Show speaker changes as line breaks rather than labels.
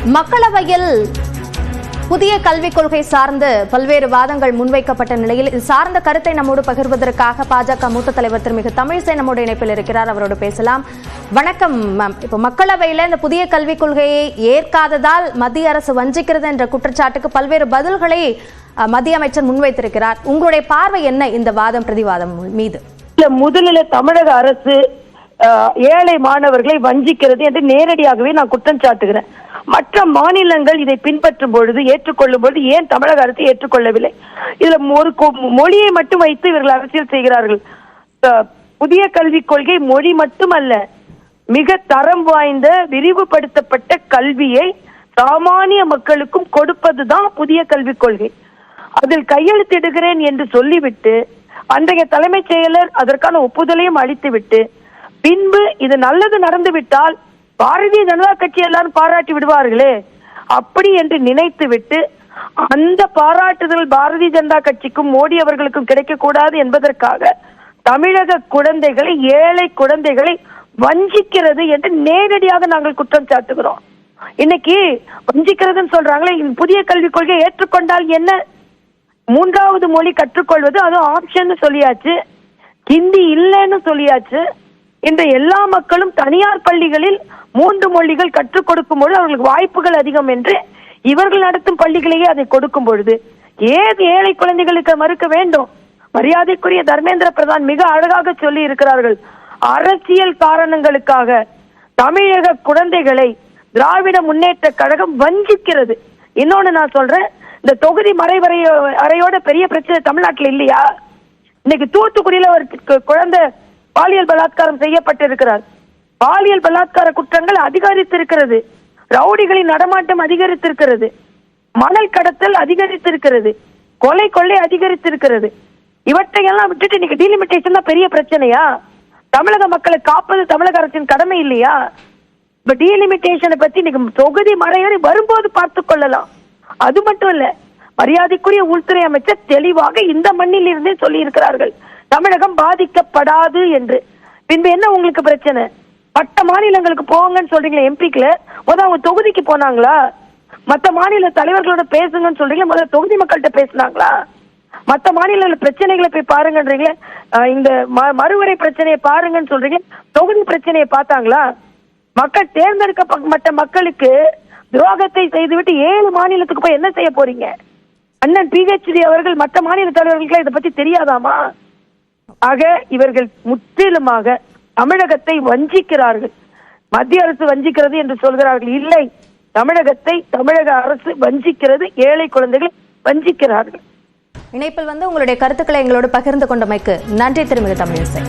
மக்களவையில் புதிய கல்விக் கொள்கை சார்ந்து பல்வேறு வாதங்கள் முன்வைக்கப்பட்ட நிலையில் இது சார்ந்த கருத்தை நம்மோடு பகிர்வதற்காக பாஜக மூத்த தலைவர் திருமிகு தமிழிசை நம்மோடு இணைப்பில் இருக்கிறார். அவரோடு பேசலாம். வணக்கம் மேம். இப்போ மக்களவையில் இந்த புதிய கல்விக் கொள்கையை ஏற்காததால் மத்திய அரசு வஞ்சிக்கிறது என்ற குற்றச்சாட்டுக்கு பல்வேறு பதில்களை மத்திய அமைச்சர் முன்வைத்திருக்கிறார். உங்களுடைய பார்வை என்ன இந்த வாதம் பிரதிவாதம் மீது?
முதலில் தமிழக அரசு ஏழை மாணவர்களை வஞ்சிக்கிறது என்று நேரடியாகவே நான் குற்றம் சாட்டுகிறேன். மற்ற மாநிலங்கள் இதை பின்பற்றும் பொழுது ஏற்றுக்கொள்ளும் பொழுது ஏன் தமிழக அரசு ஏற்றுக்கொள்ளவில்லை? இதுல ஒரு மொழியை மட்டும் வைத்து இவர்கள் அரசியல் செய்கிறார்கள். புதிய கல்விக் கொள்கை மொழி மட்டுமல்ல, மிக தரம் வாய்ந்த விரிவுபடுத்தப்பட்ட கல்வியை சாமானிய மக்களுக்கும் கொடுப்பதுதான் புதிய கல்விக் கொள்கை. அதில் கையெழுத்திடுகிறேன் என்று சொல்லிவிட்டு அன்றைய தலைமைச் செயலர் அதற்கான ஒப்புதலையும் அளித்துவிட்டு பின்பு இது நல்லது நடந்துவிட்டால் பாரதிய ஜனதா கட்சி எல்லாரும் பாராட்டி விடுவார்களே அப்படி என்று நினைத்து விட்டு அந்த பாராட்டுதல் பாரதிய ஜனதா கட்சிக்கும் மோடி அவர்களுக்கும் கிடைக்கக்கூடாது என்பதற்காக தமிழக குழந்தைகளை, ஏழை குழந்தைகளை வஞ்சிக்கிறது என்று நேரடியாக நாங்கள் குற்றம் சாட்டுகிறோம். இன்னைக்கு வஞ்சிக்கிறதுன்னு சொல்றாங்களே, புதிய கல்விக் கொள்கையை ஏற்றுக்கொண்டால் என்ன? மூன்றாவது மொழி கற்றுக்கொள்வது அது ஆப்ஷன் சொல்லியாச்சு, ஹிந்தி இல்லைன்னு சொல்லியாச்சு. இந்த எல்லா மக்களும் தனியார் பள்ளிகளில் 3 மொழிகள் கற்றுக் கொடுக்கும் பொழுது அவர்களுக்கு வாய்ப்புகள் அதிகம் என்று இவர்கள் நடத்தும் பள்ளிகளையே அதை கொடுக்கும் பொழுது ஏது ஏழை குழந்தைகளுக்கு மறுக்க வேண்டும்? மரியாதைக்குரிய தர்மேந்திர பிரதான் மிக அழகாக சொல்லி இருக்கிறார்கள், அரசியல் காரணங்களுக்காக தமிழக குழந்தைகளை திராவிட முன்னேற்ற கழகம் வஞ்சிக்கிறது. இன்னொன்னு நான் சொல்றேன், இந்த தொகுதி அறையோட பெரிய பிரச்சனை தமிழ்நாட்டில் இல்லையா? இன்னைக்கு தூத்துக்குடியில ஒரு குழந்தை பாலியல் பலாத்காரம் செய்யப்பட்டிருக்கிறார். பாலியல் பலாத்கார குற்றங்கள் அதிகரித்திருக்கிறது, ரவுடிகளின் நடமாட்டம் அதிகரித்திருக்கிறது, மணல் கடத்தல் அதிகரித்திருக்கிறது, கொள்ளை அதிகரித்திருக்கிறது. இவற்றையெல்லாம் விட்டுட்டு இன்னைக்கு டீலிமிட்டேஷன் தான் பெரிய பிரச்சனையா? தமிழக மக்களை காப்பது தமிழக அரசின் கடமை இல்லையா? இப்ப டீலிமிட்டேஷனை பத்தி இன்னைக்கு தொகுதி மறைவரை வரும்போது பார்த்துக் கொள்ளலாம். அது மட்டும் இல்ல, மரியாதைக்குரிய உள்துறை அமைச்சர் தெளிவாக இந்த மண்ணில் இருந்தே சொல்லி இருக்கிறார்கள், தமிழகம் பாதிக்கப்படாது என்று. பின்பு என்ன உங்களுக்கு பிரச்சனை? மற்ற மாநிலங்களுக்கு போங்கன்னு சொல்றீங்களா? எம்பிக்ல முதல் அவங்க தொகுதிக்கு போனாங்களா? மற்ற மாநில தலைவர்களோட பேசுங்கன்னு சொல்றீங்களா? முதல்ல தொகுதி மக்கள்கிட்ட பேசினாங்களா? மற்ற மாநில பிரச்சனைகளை போய் பாருங்கன்றீங்களே, இந்த மறுவரை பிரச்சனையை பாருங்கன்னு சொல்றீங்க, தொகுதி பிரச்சனையை பார்த்தாங்களா? மக்கள் தேர்ந்தெடுக்கப்பட்ட மக்களுக்கு துரோகத்தை செய்துவிட்டு 7 மாநிலத்துக்கு போய் என்ன செய்ய போறீங்க? அண்ணன் PhD அவர்கள் மற்ற மாநில தலைவர்களுக்கு இதை பத்தி தெரியாதாமா? ஆக இவர்கள் முற்றிலுமாக தமிழகத்தை வஞ்சிக்கிறார்கள். மத்திய அரசு வஞ்சிக்கிறது என்று சொல்கிறார்கள். இல்லை, தமிழகத்தை தமிழக அரசு வஞ்சிக்கிறது, ஏழை குழந்தைகளை வஞ்சிக்கிறார்கள்.
இணைப்பில் உங்களுடைய கருத்துக்களை எங்களோடு பகிர்ந்து கொண்டமைக்கு நன்றி திருமிகு தமிழிசை.